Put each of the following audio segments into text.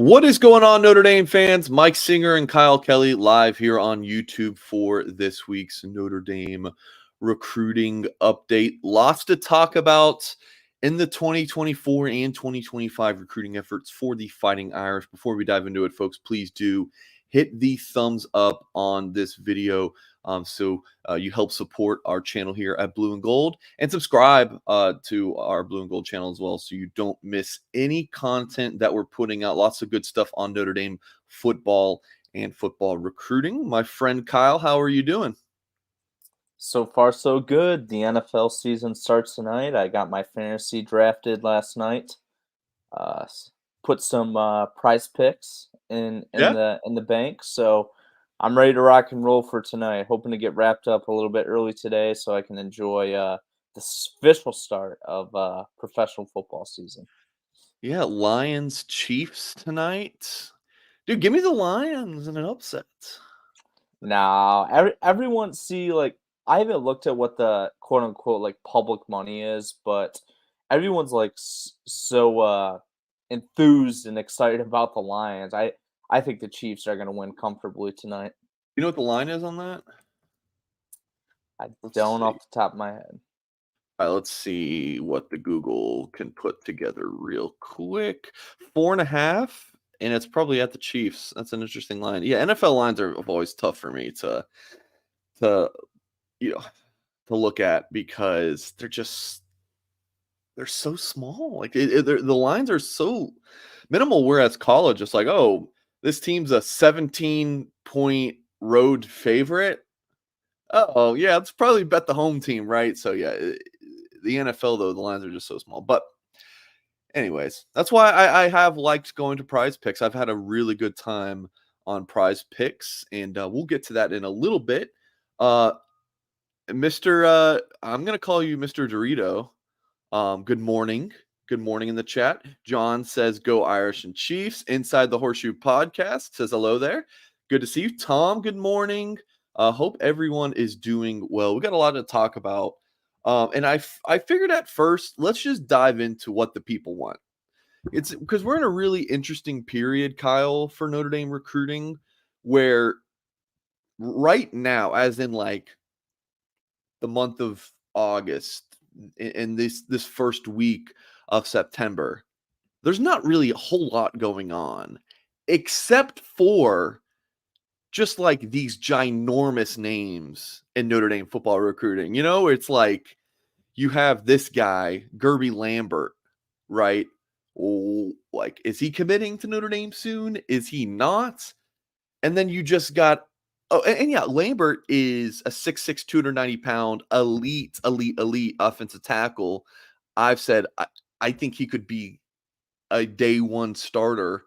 What is going on, Notre Dame fans? Mike Singer and Kyle Kelly live here on YouTube for this week's Notre Dame recruiting update. Lots to talk about in the 2024 and 2025 recruiting efforts for the Fighting Irish. Before we dive into it, folks, please do hit the thumbs up on this video so you help support our channel here at Blue and Gold, and subscribe to our Blue and Gold channel as well so you don't miss any content that we're putting out. Lots of good stuff on Notre Dame football and football recruiting. My friend Kyle, how are you doing? So far, so good. The NFL season starts tonight. I got my fantasy drafted last night. Put some prize picks in Yeah. the bank. So I'm ready to rock and roll for tonight. Hoping to get wrapped up a little bit early today so I can enjoy the official start of professional football season. Yeah, Lions Chiefs tonight. Dude, give me the Lions in an upset. Now, everyone see I haven't looked at what the quote unquote public money is, but everyone's so enthused and excited about the Lions. I think the Chiefs are going to win comfortably tonight. You know what the line is on that? I Let's don't see. off the top of my head. All right, let's see what the Google can put together real quick. 4.5, and it's probably at the Chiefs. That's an interesting line. Yeah, NFL lines are always tough for me to you know to look at because they're so small. Like the lines are so minimal. Whereas college, it's like, oh, this team's a 17-point road favorite. Oh yeah, it's probably bet the home team, right? So yeah, the NFL though, the lines are just so small. But anyways, that's why I have liked going to Prize Picks. I've had a really good time on Prize Picks, and we'll get to that in a little bit. Mister, I'm gonna call you Mister Dorito. Good morning. Good morning in the chat. John says, "Go Irish and Chiefs." Inside the Horseshoe Podcast says hello there. Good to see you, Tom. Good morning. Hope everyone is doing well. We got a lot to talk about, and I figured at first let's just dive into what the people want. It's because we're in a really interesting period, Kyle, for Notre Dame recruiting, where right now, as in like the month of August in this first week of September, there's not really a whole lot going on except for just like these ginormous names in Notre Dame football recruiting. You know, it's like you have this guy, Guerby Lambert, right? Like, is he committing to Notre Dame soon? Is he not? And then you just got, oh, and yeah, Lambert is a 6'6", 290-pound elite offensive tackle. I've said I think he could be a day one starter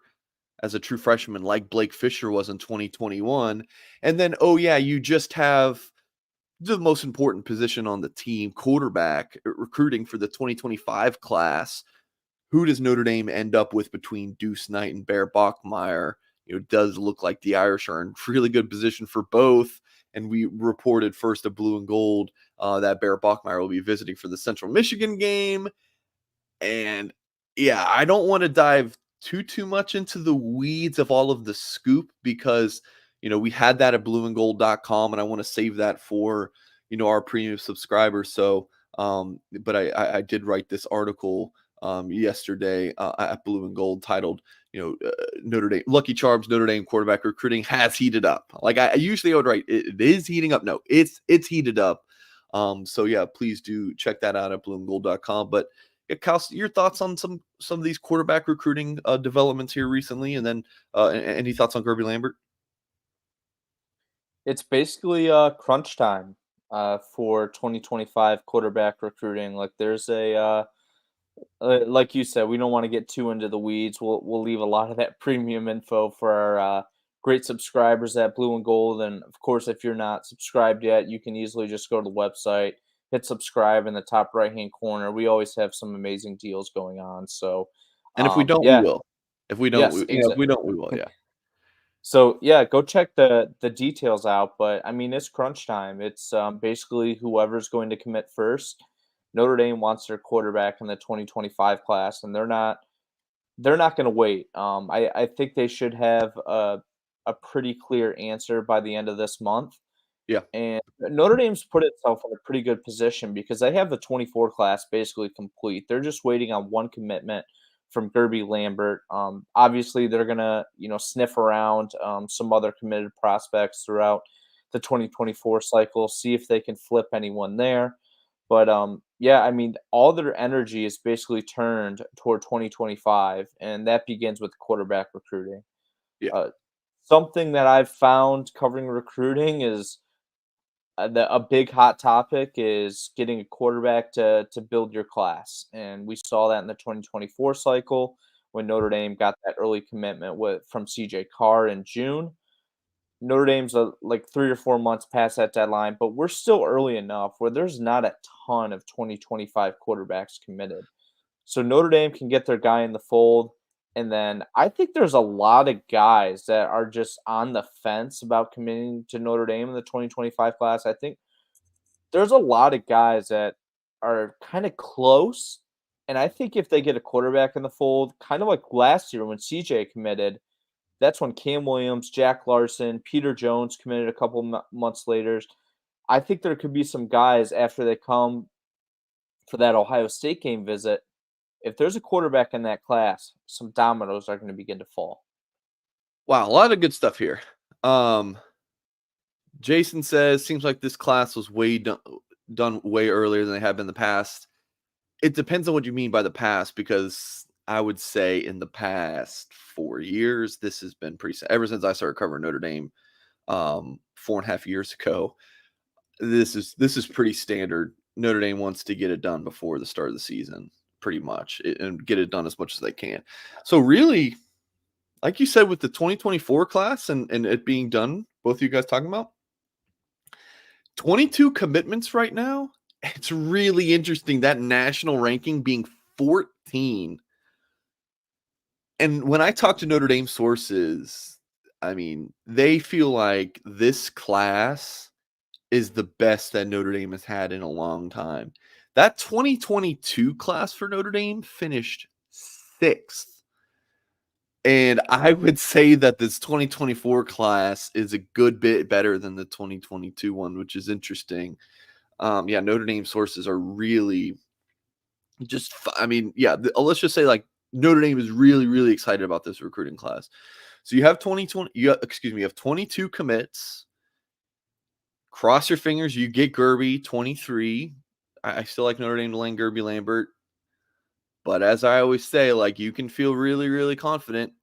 as a true freshman like Blake Fisher was in 2021. And then, oh yeah, you just have the most important position on the team, quarterback, recruiting for the 2025 class. Who does Notre Dame end up with between Deuce Knight and Bear Bachmeier? It does look like the Irish are in really good position for both. And we reported first of Blue and Gold that Bear Bachmeier will be visiting for the Central Michigan game. And yeah, I don't want to dive too much into the weeds of all of the scoop because, we had that at blueandgold.com, and I want to save that for, our premium subscribers. So, but I did write this article yesterday at Blue and Gold titled, Notre Dame Lucky Charms Notre Dame quarterback recruiting has heated up. Like I usually would write, it is heating up. No, it's heated up. So yeah, please do check that out at blueandgold.com. But yeah, Kyle, your thoughts on some of these quarterback recruiting developments here recently, and then any thoughts on Kirby Lambert? It's basically crunch time for 2025 quarterback recruiting. Like there's like you said, we don't want to get too into the weeds. We'll leave a lot of that premium info for our great subscribers at Blue and Gold. And of course, if you're not subscribed yet, you can easily just go to the website, hit subscribe in the top right hand corner. We always have some amazing deals going on. So, And if we don't, we yeah, will. If we don't, yes, if we don't, we will. Yeah. So yeah, go check the details out. But I mean, it's crunch time. It's basically whoever's going to commit first. Notre Dame wants their quarterback in the 2025 class, and they're not they're not going to wait. I think they should have a pretty clear answer by the end of this month. Yeah. And Notre Dame's put itself in a pretty good position because they have the 24 class basically complete. They're just waiting on one commitment from Guerby Lambert. Obviously, they're gonna sniff around some other committed prospects throughout the 2024 cycle, see if they can flip anyone there. But yeah, I mean, all their energy is basically turned toward 2025, and that begins with quarterback recruiting. Yeah. Uh, Something that I've found covering recruiting is a big hot topic is getting a quarterback to build your class, and we saw that in the 2024 cycle when Notre Dame got that early commitment from CJ Carr in June. Notre Dame's like 3 or 4 months past that deadline, but we're still early enough where there's not a ton of 2025 quarterbacks committed. So Notre Dame can get their guy in the fold. And then I think there's a lot of guys that are just on the fence about committing to Notre Dame in the 2025 class. I think there's a lot of guys that are kind of close. And I think if they get a quarterback in the fold, kind of like last year when CJ committed, that's when Cam Williams, Jack Larson, Peter Jones committed a couple months later. I think there could be some guys after they come for that Ohio State game visit. If there's a quarterback in that class, some dominoes are going to begin to fall. Wow, a lot of good stuff here. Jason says, seems like this class was done way earlier than they have been in the past. It depends on what you mean by the past, because I would say in the past 4 years, this has been pretty, ever since I started covering Notre Dame 4.5 years ago, this is pretty standard. Notre Dame wants to get it done before the start of the season, pretty much, and get it done as much as they can. So really, like you said, with the 2024 class and it being done, both of you guys talking about 22 commitments right now. It's really interesting, that national ranking being 14. And when I talk to Notre Dame sources, I mean, they feel like this class is the best that Notre Dame has had in a long time. That 2022 class for Notre Dame finished 6th. And I would say that this 2024 class is a good bit better than the 2022 one, which is interesting. Yeah, Notre Dame sources are really just, I mean, yeah, let's just say like Notre Dame is really, really excited about this recruiting class. So you have 22 commits. Cross your fingers, you get Guerby 23. I still like Notre Dame to land Guerby Lambert. But as I always say, like, you can feel really, really confident,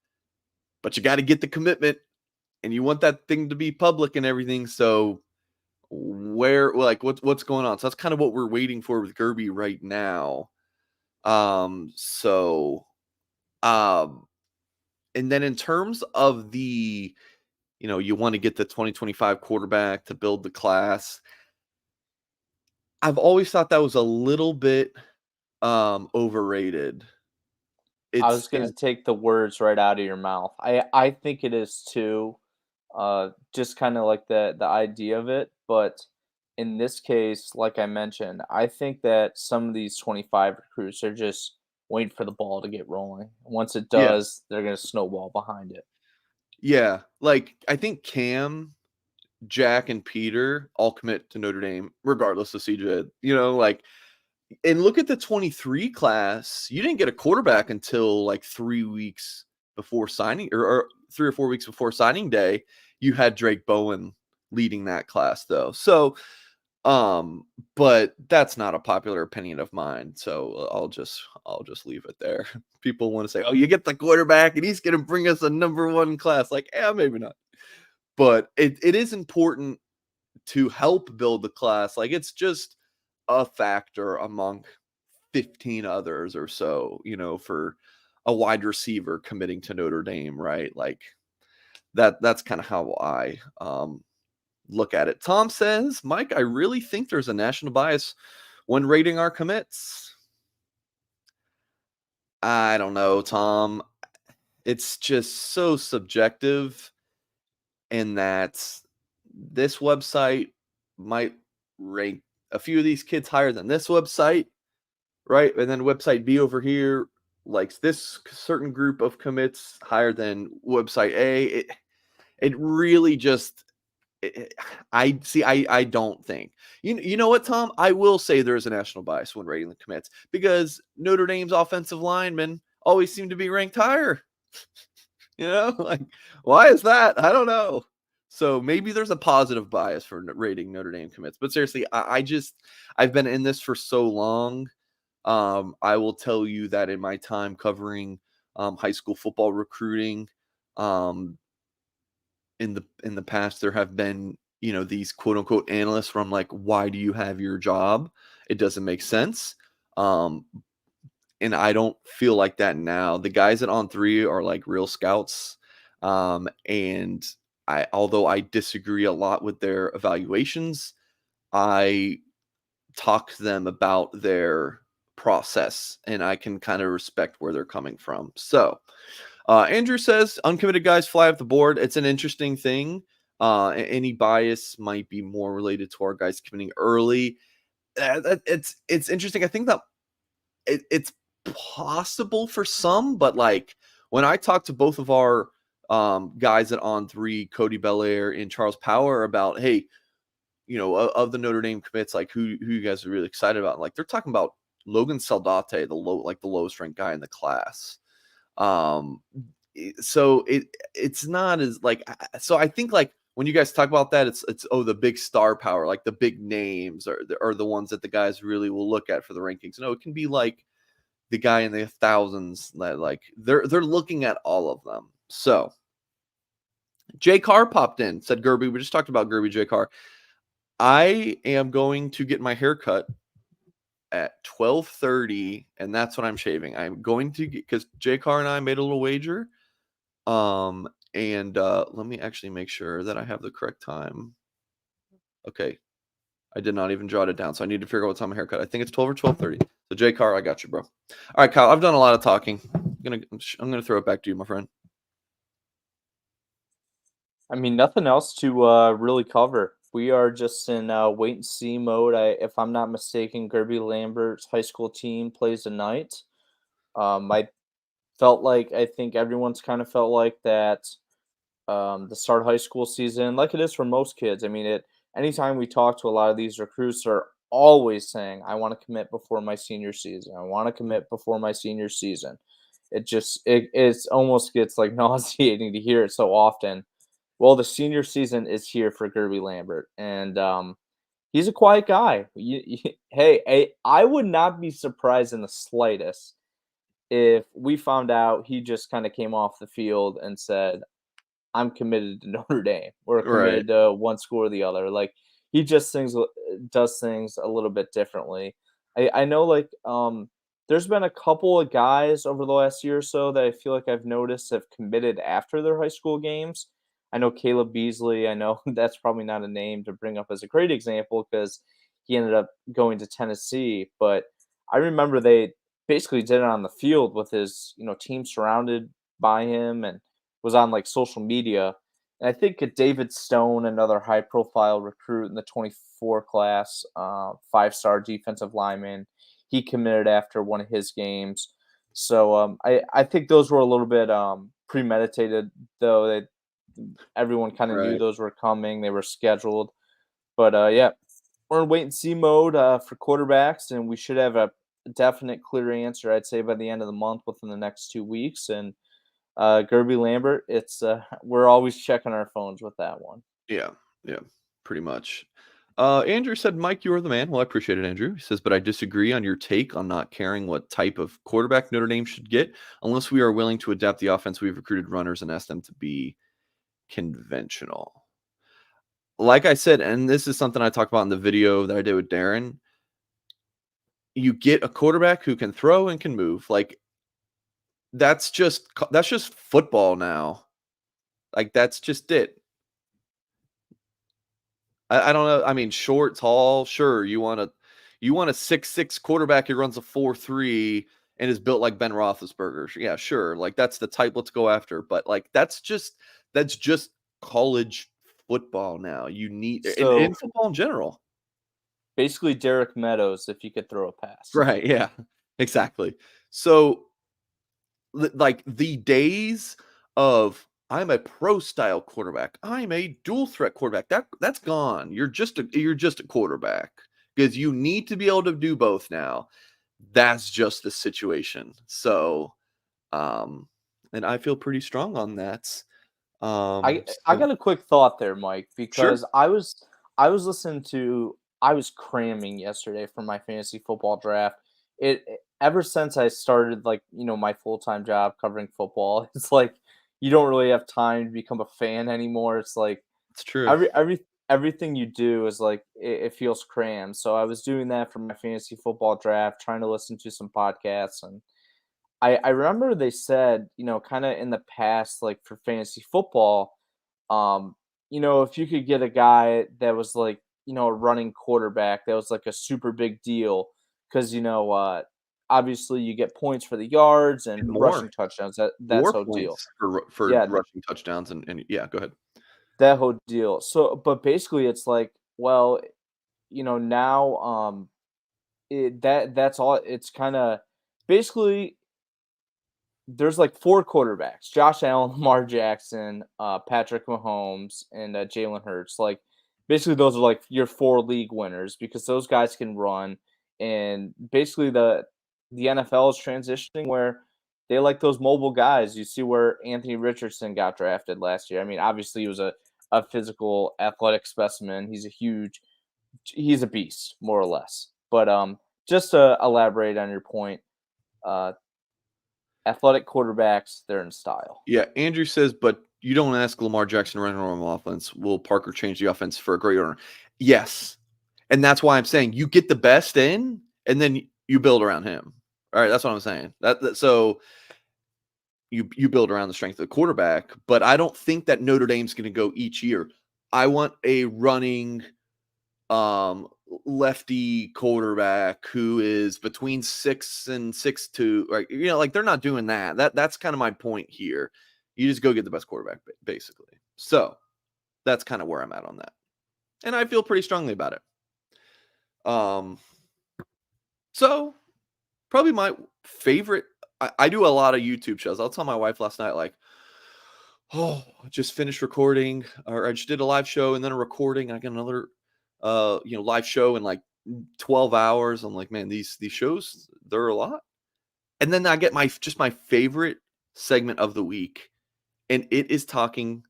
but you got to get the commitment, and you want that thing to be public and everything. So what's going on? So that's kind of what we're waiting for with Guerby right now. So and then in terms of the, you want to get the 2025 quarterback to build the class. I've always thought that was a little bit overrated. I was going to take the words right out of your mouth. I think it is too, just kind of like the idea of it. But in this case, like I mentioned, I think that some of these 25 recruits are just waiting for the ball to get rolling. Once it Yeah. does, they're going to snowball behind it. Yeah. Like, I think Cam, Jack, and Peter all commit to Notre Dame, regardless of CJ. And look at the 23 class. You didn't get a quarterback until like 3 weeks before signing, or 3 or 4 weeks before signing day. You had Drake Bowen leading that class, though. So, but that's not a popular opinion of mine. So I'll just leave it there. People want to say, "Oh, you get the quarterback, and he's going to bring us a #1 class." Like, yeah, maybe not. But it is important to help build the class. Like, it's just a factor among 15 others or so, for a wide receiver committing to Notre Dame, right? Like, that's kind of how I look at it. Tom says, Mike, I really think there's a national bias when rating our commits. I don't know, Tom. It's just so subjective, in that this website might rank a few of these kids higher than this website, right? And then website B over here likes this certain group of commits higher than website A. It really just I don't think. You know what, Tom? I will say there is a national bias when rating the commits because Notre Dame's offensive linemen always seem to be ranked higher. Like, why is that? I don't know. So maybe there's a positive bias for rating Notre Dame commits. But seriously, I've been in this for so long. I will tell you that in my time covering high school football recruiting, in the past, there have been, these quote unquote analysts where I'm like, why do you have your job? It doesn't make sense. And I don't feel like that now. The guys at On3 are like real scouts. And although I disagree a lot with their evaluations, I talk to them about their process and I can kind of respect where they're coming from. So, Andrew says uncommitted guys fly off the board. It's an interesting thing. Any bias might be more related to our guys committing early. It's interesting. I think that it's possible for some, but like when I talked to both of our guys at On3, Cody Belair and Charles Power about, hey, of the Notre Dame commits, like who you guys are really excited about? Like they're talking about Logan Saldate, the lowest ranked guy in the class. So it's not as like, so I think like when you guys talk about that, it's the big star power, like the big names are the ones that the guys really will look at for the rankings. No, it can be like the guy in the thousands that like they're looking at all of them. So Jay Carr popped in, said Guerby. We just talked about Guerby. Jay Carr. I am going to get my hair cut at 12:30, and that's when I'm shaving. I'm going to get, because Jay Carr and I made a little wager. And let me actually make sure that I have the correct time. Okay. I did not even jot it down, so I need to figure out what time my haircut. I think it's 12 or 12:30. So Jay Carr, I got you, bro. All right, Kyle, I've done a lot of talking. I'm gonna throw it back to you, my friend. I mean, nothing else to really cover. We are just in wait and see mode. If I'm not mistaken, Guerby Lambert's high school team plays tonight. I felt like I think everyone's kind of felt like that the start of high school season, like it is for most kids. I mean, anytime we talk to a lot of these recruits, are always saying, "I want to commit before my senior season. I want to commit before my senior season." It's almost gets like nauseating to hear it so often. Well, the senior season is here for Guerby Lambert, and he's a quiet guy. Hey, I would not be surprised in the slightest if we found out he just kind of came off the field and said, I'm committed to Notre Dame or Right. committed to one school or the other. Like he just does things a little bit differently. I know like there's been a couple of guys over the last year or so that I feel like I've noticed have committed after their high school games. I know Caleb Beasley. I know that's probably not a name to bring up as a great example because he ended up going to Tennessee. But I remember they basically did it on the field with his team surrounded by him and was on like social media. And I think David Stone, another high profile recruit in the 24 class, 5-star defensive lineman, he committed after one of his games. So I think those were a little bit premeditated, though. Everyone kind of knew Right. those were coming. They were scheduled. But yeah, we're in wait and see mode for quarterbacks, and we should have a definite clear answer, I'd say, by the end of the month within the next 2 weeks. And Guerby Lambert, it's we're always checking our phones with that one. Yeah. Yeah. Pretty much. Andrew said, Mike, you are the man. Well, I appreciate it, Andrew. He says, but I disagree on your take on not caring what type of quarterback Notre Dame should get unless we are willing to adapt the offense we've recruited runners and ask them to be conventional. Like I said, and this is something I talked about in the video that I did with Darren, you get a quarterback who can throw and can move. Like that's just football now. Like that's just it. I don't know. I mean, short, tall, sure. You want a 6'6" quarterback who runs a 4.3 and is built like Ben Roethlisberger. Yeah, sure. Like that's the type let's go after. But like that's just college football now. You need in So football in general. basically, Derek Meadows, if you could throw a pass. Right, yeah. Exactly. So like the days of I'm a pro style quarterback, I'm a dual threat quarterback, that's gone. You're just a quarterback because you need to be able to do both now. That's just the situation. So, and I feel pretty strong on that. I So got a quick thought there, Mike, sure. because I was listening to I was cramming yesterday for my fantasy football draft. Ever since I started my full-time job covering football, it's like you don't really have time to become a fan anymore. It's like It's true. everything you do is like it feels crammed. So I was doing that for my fantasy football draft, trying to listen to some podcasts, and I remember they said, kind of in the past, like for fantasy football, um, if you could get a guy that was like, a running quarterback, that was like a super big deal because, obviously you get points for the yards and And more rushing touchdowns. That's more whole deal. points for Yeah, rushing touchdowns and yeah, go ahead. that whole deal. So, but basically, it's like, well, now, that's all. It's kind of basically there's like four quarterbacks: Josh Allen, Lamar Jackson, Patrick Mahomes, and Jalen Hurts. Like basically, those are like your four league winners because those guys can run. And basically, the NFL is transitioning where they like those mobile guys. You see where Anthony Richardson got drafted last year. I mean, obviously, he was a physical, athletic specimen. He's a beast, more or less. But just to elaborate on your point, uh, athletic quarterbacks, they're in style. Yeah, Andrew says, but you don't ask Lamar Jackson to run a normal offense. Will Parker change the offense for a great owner? Yes. And that's why I'm saying you get the best in and then you build around him. All right, that's what I'm saying. So you build around the strength of the quarterback, but I don't think that Notre Dame's going to go each year. I want a running lefty quarterback who is between 6 and 6'2", right? Like they're not doing that. That's kind of my point here. You just go get the best quarterback, basically. So that's kind of where I'm at on that, and I feel pretty strongly about it. So probably my favorite. I do a lot of YouTube shows. I'll tell my wife last night, like, oh, I just finished recording, or I just did a live show and then a recording. I got another, live show in like 12 hours. I'm like, man, these shows, they're a lot. And then I get my favorite segment of the week, and it is talking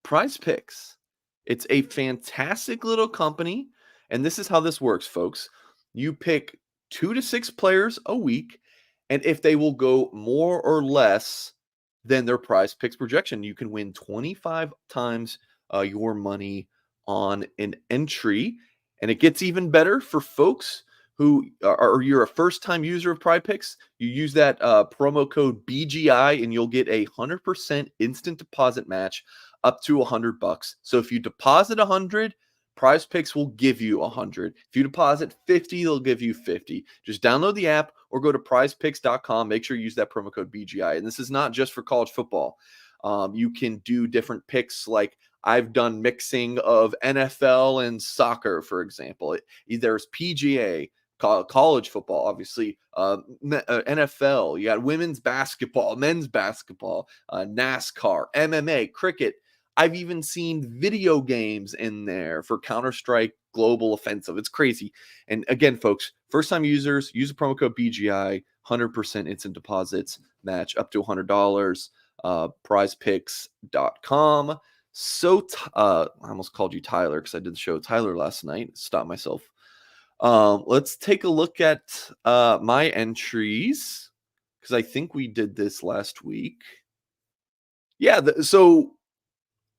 Prize Picks. It's a fantastic little company, and this is how this works, folks. You pick 2 to 6 players a week, and if they will go more or less than their Prize Picks projection, you can win 25 times your money on an entry. And it gets even better for folks who are you're a first-time user of Prize Picks. You use that promo code BGI, and you'll get a 100% instant deposit match up to $100. So if you deposit 100, Prize Picks will give you 100. If you deposit 50, they'll give you 50. Just download the app or go to prizepicks.com. Make sure you use that promo code BGI. And this is not just for college football. You can do different picks, like I've done mixing of NFL and soccer, for example. There's PGA, college football, obviously, NFL. You got women's basketball, men's basketball, NASCAR, MMA, cricket. I've even seen video games in there for Counter-Strike Global Offensive. It's crazy. And again, folks, first-time users, use the promo code BGI, 100% instant deposits, match up to $100, prizepicks.com. So, I almost called you Tyler because I did the show with Tyler last night. Stop myself. Let's take a look at my entries because I think we did this last week. Yeah, so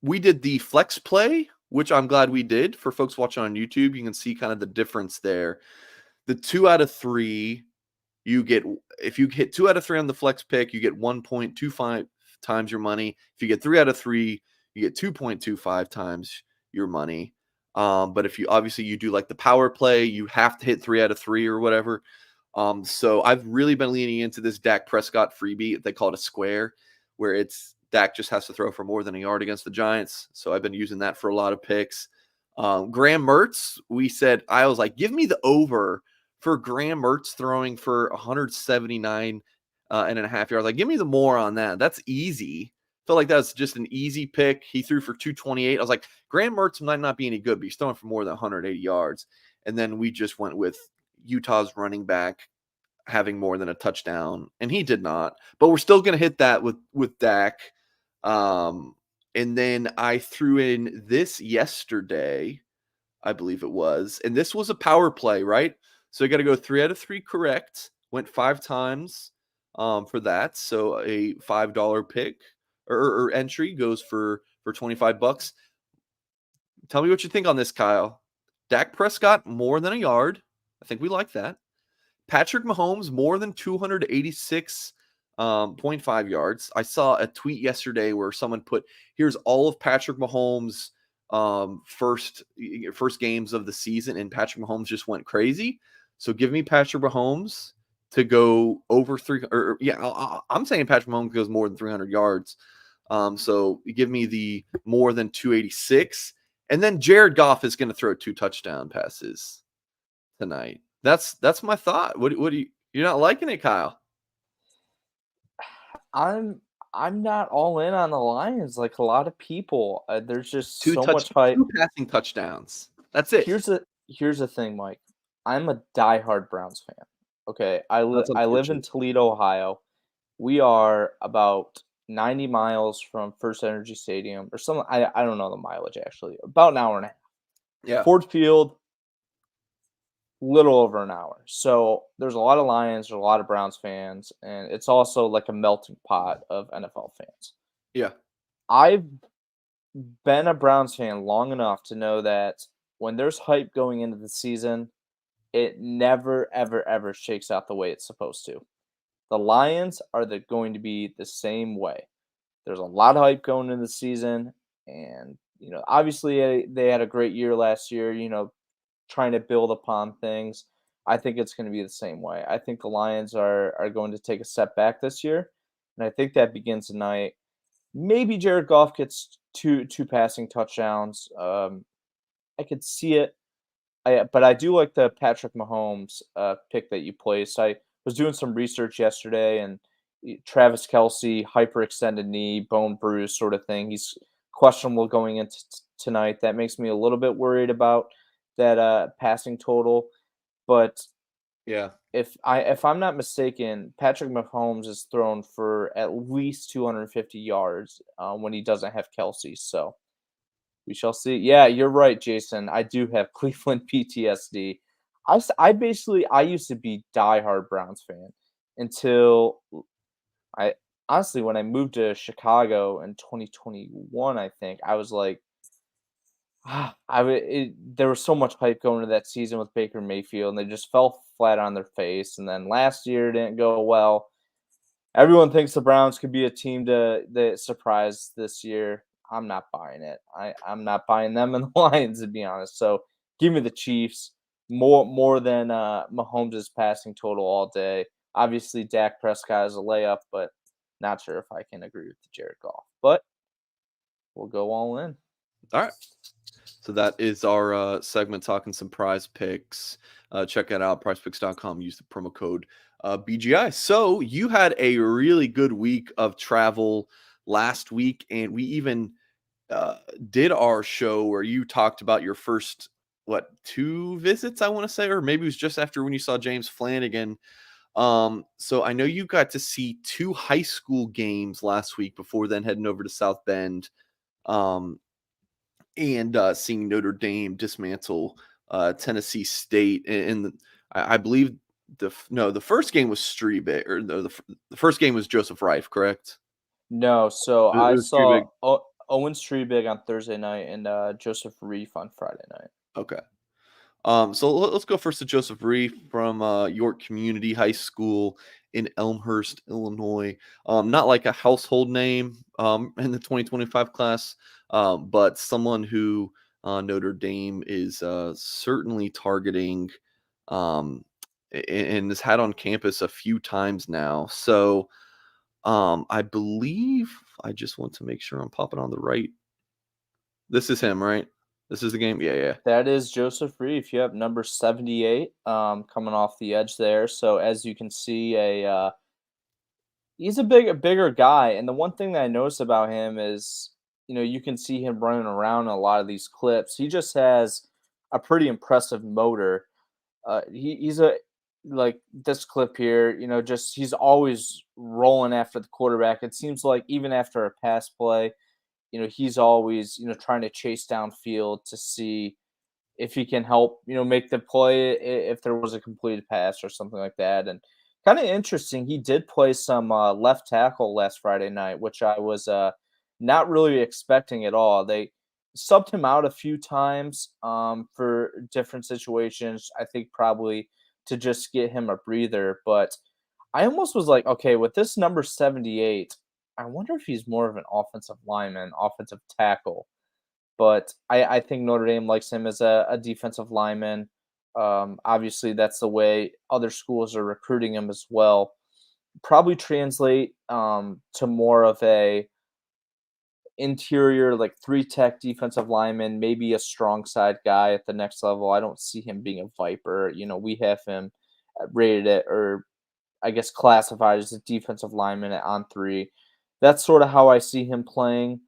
we did the flex play, which I'm glad we did. For folks watching on YouTube, you can see kind of the difference there. The 2 out of 3, you get, if you hit 2 out of 3 on the flex pick, you get 1.25 times your money. If you get 3 out of 3, you get 2.25 times your money. But if you do like the power play, you have to hit 3 out of 3 or whatever. So I've really been leaning into this Dak Prescott freebie. They call it a square, where it's Dak just has to throw for more than a yard against the Giants. So I've been using that for a lot of picks. Graham Mertz, I was like, give me the over for Graham Mertz throwing for 179 and a half yards. Like, give me the more on that. That's easy. Felt like that's just an easy pick. He threw for 228. I was like, Graham Mertz might not be any good, but he's throwing for more than 180 yards. And then we just went with Utah's running back having more than a touchdown, and he did not. But we're still going to hit that with Dak. And then I threw in this yesterday, I believe it was, and this was a power play, right? So you got to go 3 out of 3 correct. Went 5 times for that. So a $5 pick or entry goes for $25. Tell me what you think on this, Kyle. Dak Prescott more than a yard. I think we like that. Patrick Mahomes more than 286.5 yards. I saw a tweet yesterday where someone put, here's all of Patrick Mahomes' first games of the season, and Patrick Mahomes just went crazy. So give me Patrick Mahomes to go over 3. I'm saying Patrick Mahomes goes more than 300 yards. So give me the more than 286, and then Jared Goff is going to throw 2 touchdown passes tonight. That's my thought. What do you're not liking it, Kyle? I'm not all in on the Lions like a lot of people. There's just so much hype. 2 passing touchdowns. That's it. Here's the thing, Mike. I'm a diehard Browns fan. Okay, I live in Toledo, Ohio. We are about 90 miles from First Energy Stadium or something. I don't know the mileage actually. About an hour and a half. Yeah. Ford Field, little over an hour. So there's a lot of Lions, there's a lot of Browns fans, and it's also like a melting pot of NFL fans. Yeah. I've been a Browns fan long enough to know that when there's hype going into the season, it never, ever, ever shakes out the way it's supposed to. The Lions are going to be the same way. There's a lot of hype going into the season, and obviously they had a great year last year. Trying to build upon things. I think it's going to be the same way. I think the Lions are going to take a step back this year, and I think that begins tonight. Maybe Jared Goff gets two passing touchdowns. I could see it. But I do like the Patrick Mahomes pick that you placed. I was doing some research yesterday, and Travis Kelce, hyperextended knee, bone bruise sort of thing. He's questionable going into tonight. That makes me a little bit worried about that passing total. But yeah, if I'm not mistaken, Patrick Mahomes is thrown for at least 250 yards when he doesn't have Kelce. So we shall see. Yeah, you're right, Jason. I do have Cleveland PTSD. I used to be diehard Browns fan until I honestly, when I moved to Chicago in 2021, I think I was like, there was so much hype going into that season with Baker Mayfield, and they just fell flat on their face. And then last year didn't go well. Everyone thinks the Browns could be a team that surprise this year. I'm not buying it. I'm not buying them and the Lions, to be honest. So give me the Chiefs more than Mahomes' passing total all day. Obviously, Dak Prescott is a layup, but not sure if I can agree with Jared Goff. But we'll go all in. All right. So that is our segment talking some prize picks. Check it out, prizepicks.com. Use the promo code BGI. So you had a really good week of travel last week, and we even did our show where you talked about your first, 2 visits, I want to say, or maybe it was just after when you saw James Flanagan. So I know you got to see 2 high school games last week before then heading over to South Bend. And seeing Notre Dame dismantle Tennessee State, and I believe the first game was Striebig, or the first game was Joseph Reif, correct? No, so I saw Striebig. Owen Striebig on Thursday night and Joseph Reif on Friday night. Okay. So let's go first to Joseph Reif from York Community High School in Elmhurst, Illinois. Not like a household name in the 2025 class, but someone who Notre Dame is certainly targeting and has had on campus a few times now. So I believe, I just want to make sure I'm popping on the right. This is him, right? This is the game? Yeah. That is Joseph Reif. You have number 78 coming off the edge there. So as you can see, a He's a bigger guy, and the one thing that I notice about him is, you can see him running around in a lot of these clips. He just has a pretty impressive motor. He's a like this clip here, just he's always rolling after the quarterback. It seems like even after a pass play, he's always, trying to chase downfield to see if he can help, make the play if there was a completed pass or something like that. And kind of interesting, he did play some left tackle last Friday night, which I was not really expecting at all. They subbed him out a few times for different situations. I think probably to just get him a breather. But I almost was like, okay, with this number 78, I wonder if he's more of an offensive lineman, offensive tackle. But I think Notre Dame likes him as a defensive lineman. Obviously, that's the way other schools are recruiting him as well. Probably translate to more of a interior, like three tech defensive lineman, maybe a strong side guy at the next level. I don't see him being a viper. We have him rated at, or I guess classified as a defensive lineman at on three. That's sort of how I see him playing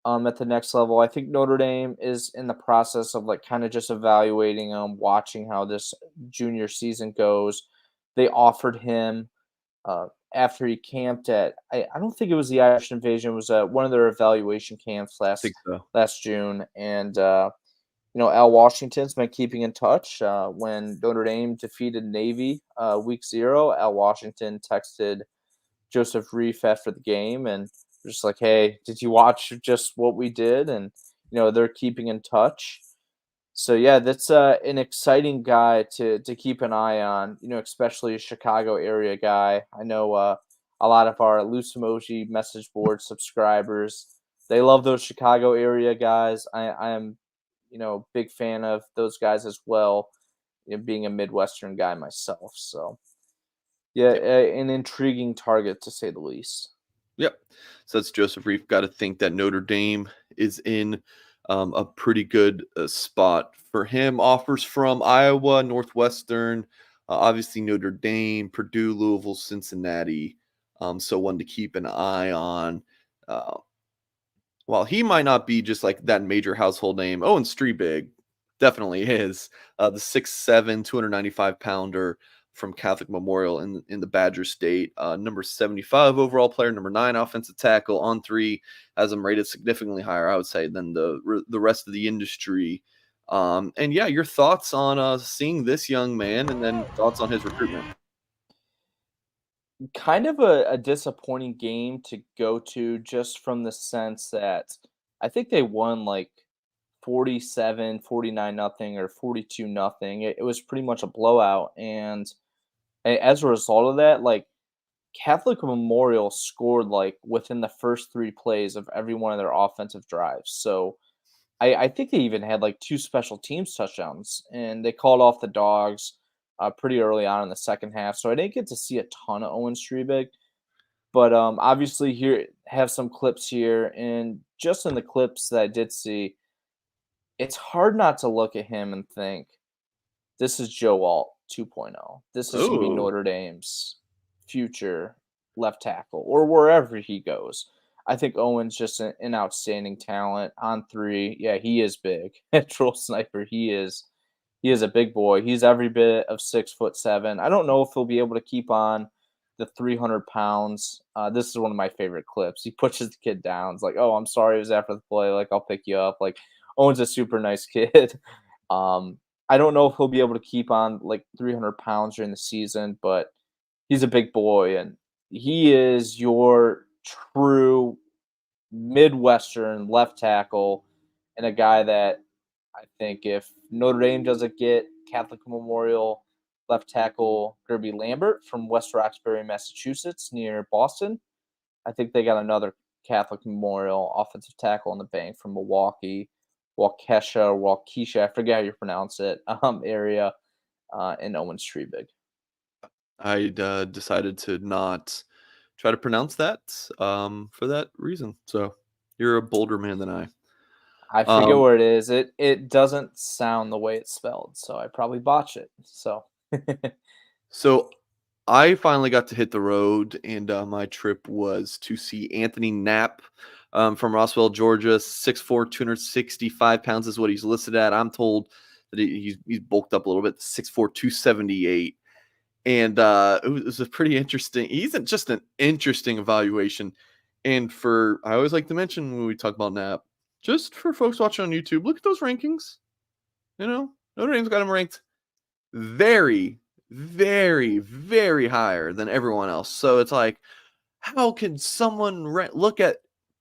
at the next level. I think Notre Dame is in the process of like kind of just evaluating him, watching how this junior season goes. They offered him after he camped at I don't think it was the Irish Invasion, it was one of their evaluation camps I think so. last June. And Al Washington's been keeping in touch. When Notre Dame defeated Navy week 0, Al Washington texted Joseph Reif after the game and just like, hey, did you watch just what we did? And they're keeping in touch. So yeah, that's an exciting guy to keep an eye on. Especially a Chicago area guy. I know a lot of our loose emoji message board subscribers. They love those Chicago area guys. I am, big fan of those guys as well. Being a Midwestern guy myself, so yeah, Yep. an intriguing target to say the least. Yep. So that's Joseph Reif. Got to think that Notre Dame is in a pretty good spot for him. Offers from Iowa, Northwestern, obviously Notre Dame, Purdue, Louisville, Cincinnati. So one to keep an eye on. Uh, while he might not be just like that major household name, Owen Streebig definitely is. The 6'7", 295-pounder from Catholic Memorial in the Badger State. Number 75 overall player, number 9 offensive tackle, on 3, has him rated significantly higher, I would say, than the rest of the industry. And yeah, your thoughts on seeing this young man, and then thoughts on his recruitment. Kind of a disappointing game to go to, just from the sense that I think they won like 47, 49 nothing or 42 nothing. It was pretty much a blowout. And as a result of that, like Catholic Memorial scored like within the first 3 plays of every one of their offensive drives. So I think they even had like 2 special teams touchdowns, and they called off the dogs pretty early on in the second half. So I didn't get to see a ton of Owen Streebig, but obviously here have some clips here, and just in the clips that I did see, it's hard not to look at him and think this is Joe Alt 2.0. This is going to be Oh, Notre Dame's future left tackle or wherever he goes. I think Owen's just an outstanding talent on 3. Yeah, he is big. Troll sniper, he is. He is a big boy. He's every bit of 6'7". I don't know if he'll be able to keep on the 300 pounds. This is one of my favorite clips. He pushes the kid down. It's like, oh, I'm sorry, it was after the play. Like, I'll pick you up. Like, Owen's a super nice kid. um, I don't know if he'll be able to keep on like 300 pounds during the season, but he's a big boy, and he is your true Midwestern left tackle, and a guy that I think if Notre Dame doesn't get Catholic Memorial left tackle Guerby Lambert from West Roxbury, Massachusetts, near Boston, I think they got another Catholic Memorial offensive tackle in the bank from Milwaukee, Waukesha, I forget how you pronounce it, area, in Owen Streebig. I decided to not try to pronounce that for that reason. So you're a bolder man than I. I forget Um, where it is. It doesn't sound the way it's spelled, so I probably botch it. So so I finally got to hit the road, and my trip was to see Anthony Knapp from Roswell, Georgia. 6'4", 265 pounds is what he's listed at. I'm told that he's bulked up a little bit, 6'4", 278. And it was a pretty interesting. He's just an interesting evaluation. And I always like to mention when we talk about Knapp, just for folks watching on YouTube, look at those rankings. Notre Dame's got him ranked very, very, very higher than everyone else. So it's like, how can someone look at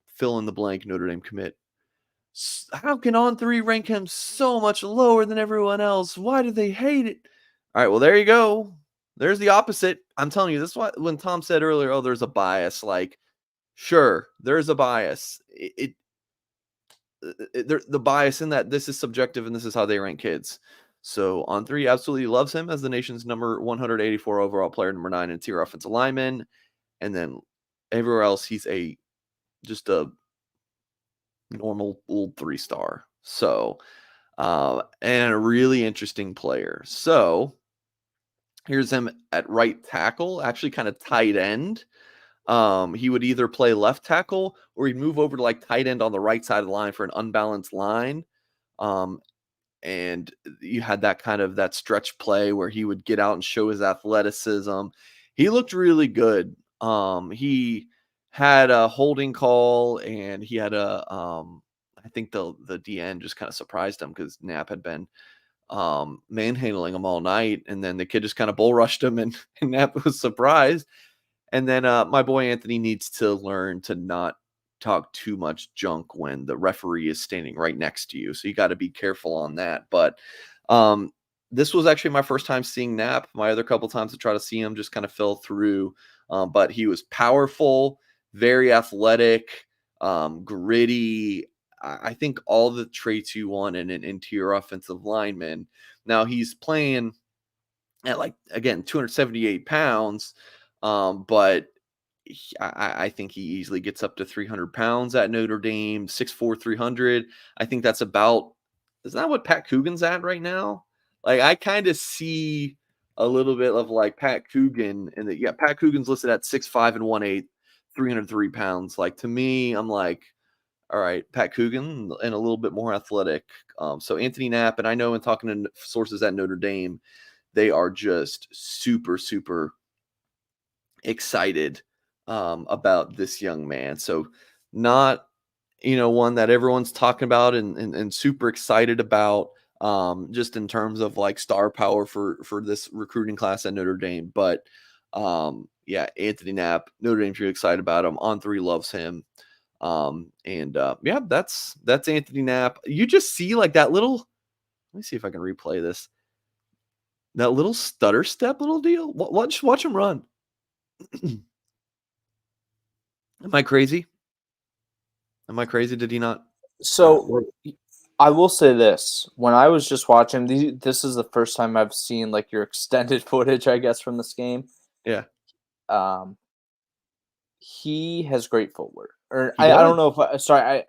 fill in the blank Notre Dame commit? How can On3 rank him so much lower than everyone else? Why do they hate it? All right, well, there you go. There's the opposite. I'm telling you, this is why when Tom said earlier, oh, there's a bias. Like, sure, there's a bias. The bias in that this is subjective and this is how they rank kids. So On3 absolutely loves him as the nation's number 184 overall player, number 9 interior offensive lineman. And then everywhere else, he's just a normal old 3-star. So, and a really interesting player. So here's him at right tackle, actually kind of tight end. He would either play left tackle or he'd move over to like tight end on the right side of the line for an unbalanced line. And you had that stretch play where he would get out and show his athleticism. He looked really good. He had a holding call and he had I think the DN just kind of surprised him because Knapp had been manhandling him all night, and then the kid just kind of bull rushed him, and Knapp was surprised. And then my boy Anthony needs to learn to not talk too much junk when the referee is standing right next to you. So you got to be careful on that. But this was actually my first time seeing Knapp. My other couple times to try to see him just kind of fell through. But he was powerful, very athletic, gritty. I think all the traits you want in an interior offensive lineman. Now he's playing at 278 pounds. But I think he easily gets up to 300 pounds at Notre Dame, 6'4", 300. I think that's about, isn't that what Pat Coogan's at right now? Like, I kind of see a little bit of like Pat Coogan, and Pat Coogan's listed at 6'5" and 1/8, 303 pounds. Like, to me, I'm like, all right, Pat Coogan and a little bit more athletic. So Anthony Knapp, and I know in talking to sources at Notre Dame, they are just super, super excited about this young man. So not, one that everyone's talking about and super excited about just in terms of like star power for this recruiting class at Notre Dame. But Anthony Knapp, Notre Dame's really excited about him. On3 loves him. That's Anthony Knapp. You just see like that little, let me see if I can replay this. That little stutter step little deal. Watch him run. Am I crazy? Did he not? So I will say this. When I was just watching, this is the first time I've seen like your extended footage, I guess, from this game. Yeah. He has great footwork. Or I don't know if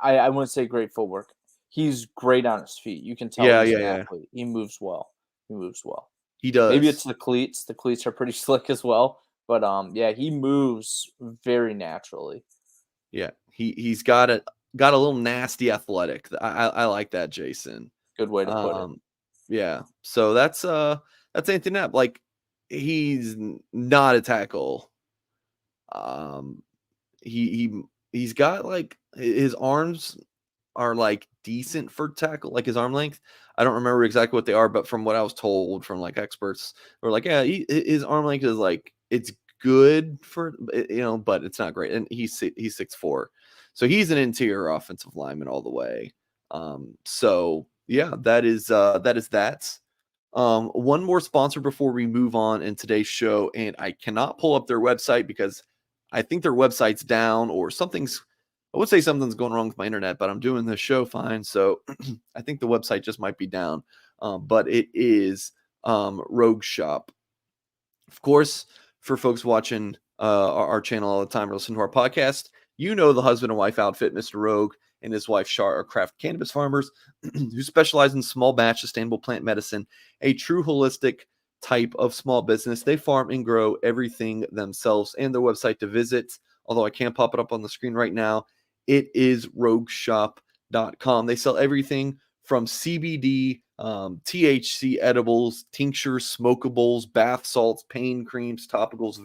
I wouldn't say great footwork. He's great on his feet. You can tell he's an athlete. He moves well. He does. Maybe it's the cleats. The cleats are pretty slick as well. But he moves very naturally. Yeah, he's got a little nasty athletic. I like that, Jason. Good way to put it. Yeah. So that's Anthony Knapp. Like, he's not a tackle. He's got like his arms are like decent for tackle, like his arm length. I don't remember exactly what they are, but from what I was told from like experts, were like, yeah, his arm length is like, it's good for, but it's not great. And he's 6'4", so he's an interior offensive lineman all the way. So yeah, that is that. One more sponsor before we move on in today's show, and I cannot pull up their website because I think their website's down or I would say something's going wrong with my internet, but I'm doing this show fine. So I think the website just might be down. But it is Rogue Shop. Of course, for folks watching our channel all the time or listen to our podcast, the husband and wife outfit, Mr. Rogue and his wife, Shar, are craft cannabis farmers who specialize in small batch sustainable plant medicine, a true holistic type of small business. They farm and grow everything themselves, and their website to visit, although I can't pop it up on the screen right now, it is rogueshop.com. They sell everything from CBD, THC edibles, tinctures, smokables, bath salts, pain creams, topicals,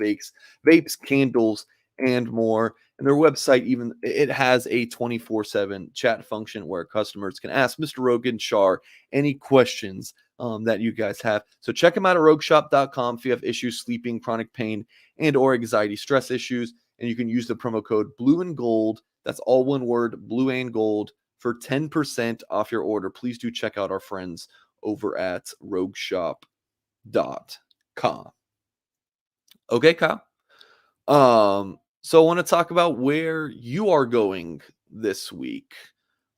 vapes, candles, and more. And their website, even it has a 24/7 chat function where customers can ask Mr. Rogan Shar any questions that you guys have. So check them out at rogueshop.com if you have issues sleeping, chronic pain, and or anxiety, stress issues. And you can use the promo code Blue and Gold. That's all one word, Blue and Gold, for 10% off your order. Please do check out our friends over at rogueshop.com. Okay, Kyle. So I want to talk about where you are going this week.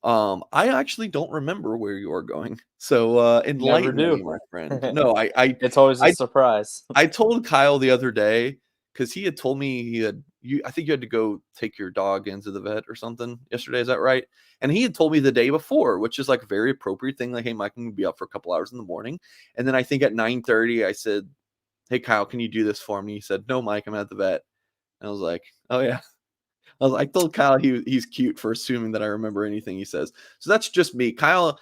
I actually don't remember where you are going. So Never enlighten me, do. my friend. No, It's always a I surprise. I told Kyle the other day because he had told me I think you had to go take your dog into the vet or something yesterday. Is that right? And he had told me the day before, which is like a very appropriate thing. Like, hey, Mike, I'm gonna be up for a couple hours in the morning. And then I think at 9:30, I said, hey, Kyle, can you do this for me? He said, no, Mike, I'm at the vet. And I was like, oh yeah. I told Kyle he's cute for assuming that I remember anything he says. So that's just me. Kyle,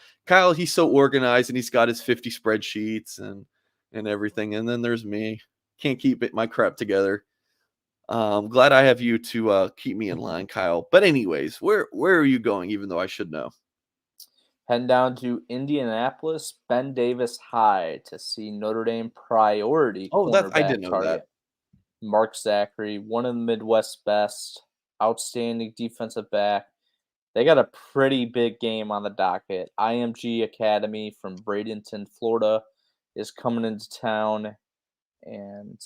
he's so organized and he's got his 50 spreadsheets and everything. And then there's me. Can't keep my crap together. Glad I have you to keep me in line, Kyle. But anyways, where are you going? Even though I should know. Heading down to Indianapolis, Ben Davis High to see Notre Dame priority Oh, I cornerback didn't know that. target Mark Zachary, one of the Midwest's best, outstanding defensive back. They got a pretty big game on the docket. IMG Academy from Bradenton, Florida, is coming into town, and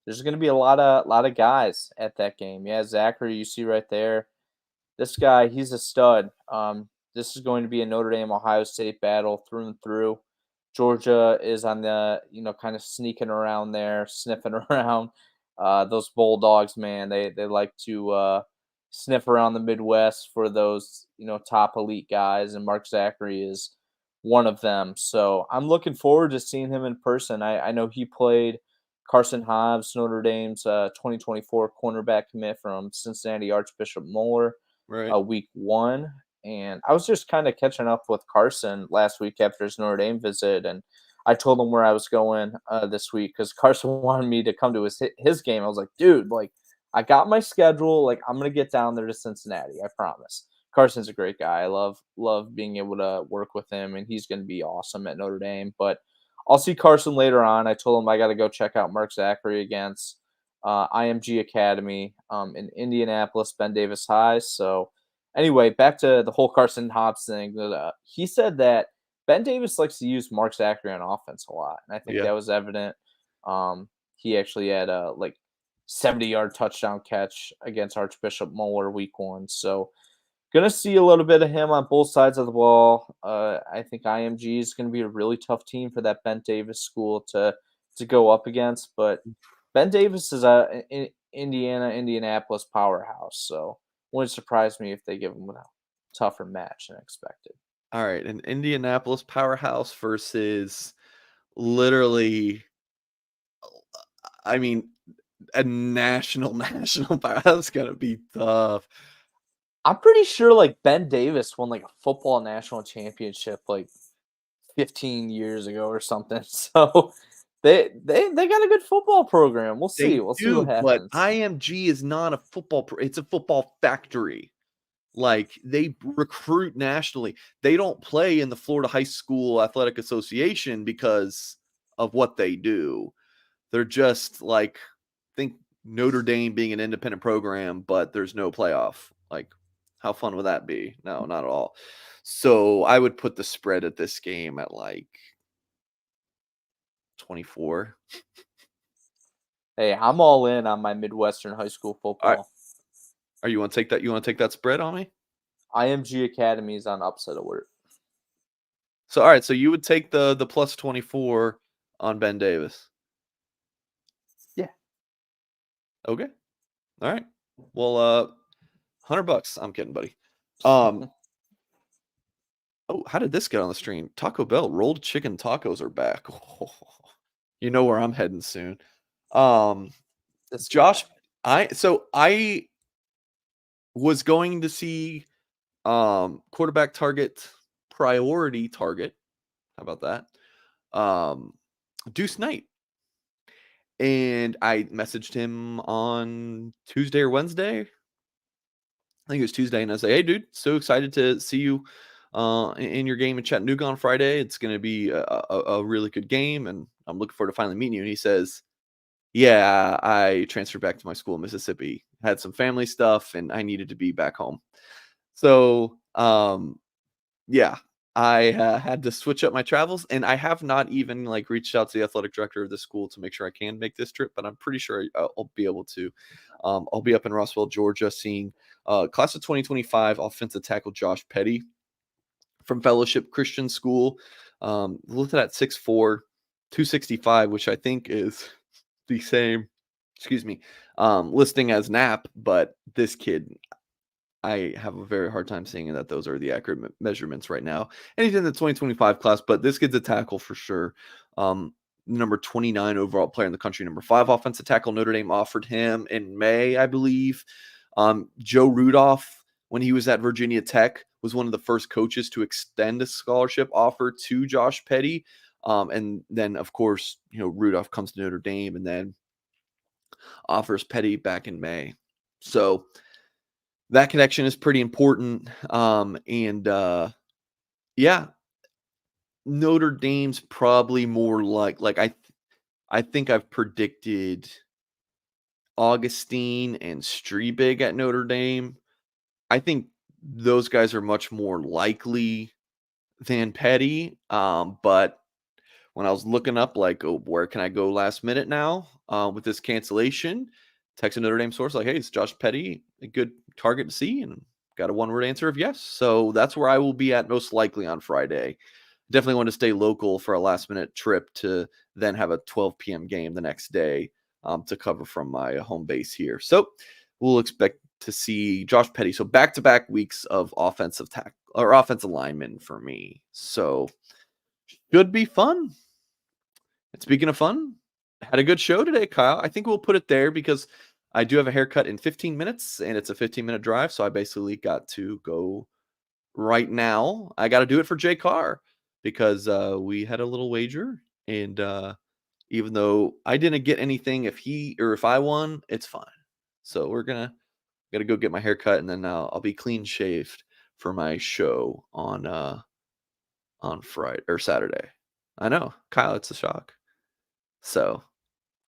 there's going to be a lot of guys at that game. Yeah, Zachary, you see right there. This guy, he's a stud. This is going to be a Notre Dame Ohio State battle through and through. Georgia is on the kind of sneaking around there, sniffing around. Those Bulldogs, man, they like to sniff around the Midwest for those top elite guys, and Mark Zachary is one of them. So I'm looking forward to seeing him in person. I know he played Carson Hobbs, Notre Dame's 2024 cornerback commit from Cincinnati Archbishop Moeller, Right. week 1. And I was just kind of catching up with Carson last week after his Notre Dame visit, and I told him where I was going this week because Carson wanted me to come to his game. I was like, dude, like I got my schedule. Like I'm gonna get down there to Cincinnati. I promise. Carson's a great guy. I love being able to work with him, and he's gonna be awesome at Notre Dame. But I'll see Carson later on. I told him I got to go check out Mark Zachary against IMG Academy in Indianapolis, Ben Davis High. So anyway, back to the whole Carson Hobbs thing. He said that Ben Davis likes to use Mark Zachary on offense a lot, and I think that was evident. He actually had a 70-yard touchdown catch against Archbishop Moeller week 1. So gonna see a little bit of him on both sides of the ball. I think IMG is gonna be a really tough team for that Ben Davis school to go up against, but Ben Davis is an Indianapolis powerhouse, so wouldn't surprise me if they give him a tougher match than expected. All right, an Indianapolis powerhouse versus literally, I mean, a national power. That's gonna be tough. I'm pretty sure Ben Davis won a football national championship 15 years ago or something. So they got a good football program. We'll see. They We'll see what do, but happens. IMG is not a football. It's a football factory. Like they recruit nationally. They don't play in the Florida High School Athletic Association because of what they do. They're just like, think Notre Dame being an independent program, but there's no playoff. Like, how fun would that be? No, not at all. So I would put the spread at this game at like 24. Hey, I'm all in on my Midwestern high school All right. football. Are you want to take that? You want to take that spread on me? IMG Academy is on upset alert. So all right, so you would take the plus 24 on Ben Davis. Yeah. Okay. All right. Well, $100. I'm kidding, buddy. Oh, how did this get on the stream? Taco Bell rolled chicken tacos are back. You know where I'm heading soon. Josh, I was going to see quarterback target priority target. How about that? Deuce Knight. And I messaged him on Tuesday or Wednesday. I think it was Tuesday, and I was like, "Hey, dude, so excited to see you in your game in Chattanooga on Friday. It's going to be a really good game, and I'm looking forward to finally meeting you." And he says, "Yeah, I transferred back to my school in Mississippi. Had some family stuff, and I needed to be back home." So, yeah, I had to switch up my travels, and I have not even like reached out to the athletic director of the school to make sure I can make this trip, but I'm pretty sure I'll be able to. I'll be up in Rossville, Georgia, seeing class of 2025 offensive tackle Josh Petty from Fellowship Christian School. Listed at 6'4", 265, which I think is the same, excuse me, listing as Knapp, but this kid, I have a very hard time seeing that those are the accurate measurements right now. And he's in the 2025 class, but this kid's a tackle for sure. Number 29 overall player in the country, number 5 offensive tackle. Notre Dame offered him in May, I believe. Joe Rudolph, when he was at Virginia Tech, was one of the first coaches to extend a scholarship offer to Josh Petty. And then, of course, Rudolph comes to Notre Dame and then offers Petty back in May. So that connection is pretty important. Yeah, Notre Dame's probably more like I think I've predicted Augustine and Strebig at Notre Dame. I think those guys are much more likely than Petty. But when I was looking up, like, where can I go last minute now with this cancellation? Texted Notre Dame source, like, hey, is Josh Petty a good target to see? And got a one-word answer of yes. So that's where I will be at most likely on Friday. Definitely want to stay local for a last-minute trip to then have a 12 p.m. game the next day to cover from my home base here. So we'll expect to see Josh Petty. So back-to-back weeks of offensive linemen for me. So should be fun. And speaking of fun, had a good show today, Kyle. I think we'll put it there because I do have a haircut in 15 minutes, and it's a 15-minute drive, so I basically got to go right now. I got to do it for Jay Carr because we had a little wager, and even though I didn't get anything, if I won, it's fine. So we're gotta go get my haircut, and then I'll be clean shaved for my show on Friday or Saturday. I know, Kyle, it's a shock. So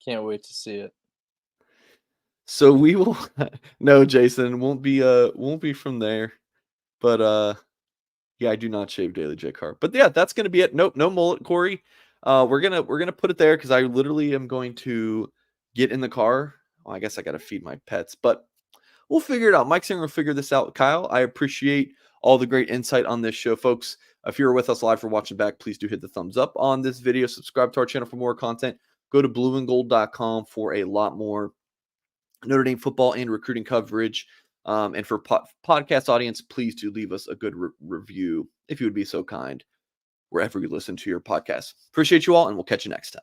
Can't wait to see it. So we will no, Jason, won't be from there. But yeah, I do not shave daily, J Carr. But yeah, that's gonna be it. Nope, no mullet, Corey. We're gonna put it there because I literally am going to get in the car. Well, I guess I gotta feed my pets, but we'll figure it out. Mike's gonna figure this out. Kyle, I appreciate all the great insight on this show, folks. If you're with us live or watching back, please do hit the thumbs up on this video. Subscribe to our channel for more content. Go to blueandgold.com for a lot more Notre Dame football and recruiting coverage. And for podcast audience, please do leave us a good review if you would be so kind, wherever you listen to your podcast. Appreciate you all, and we'll catch you next time.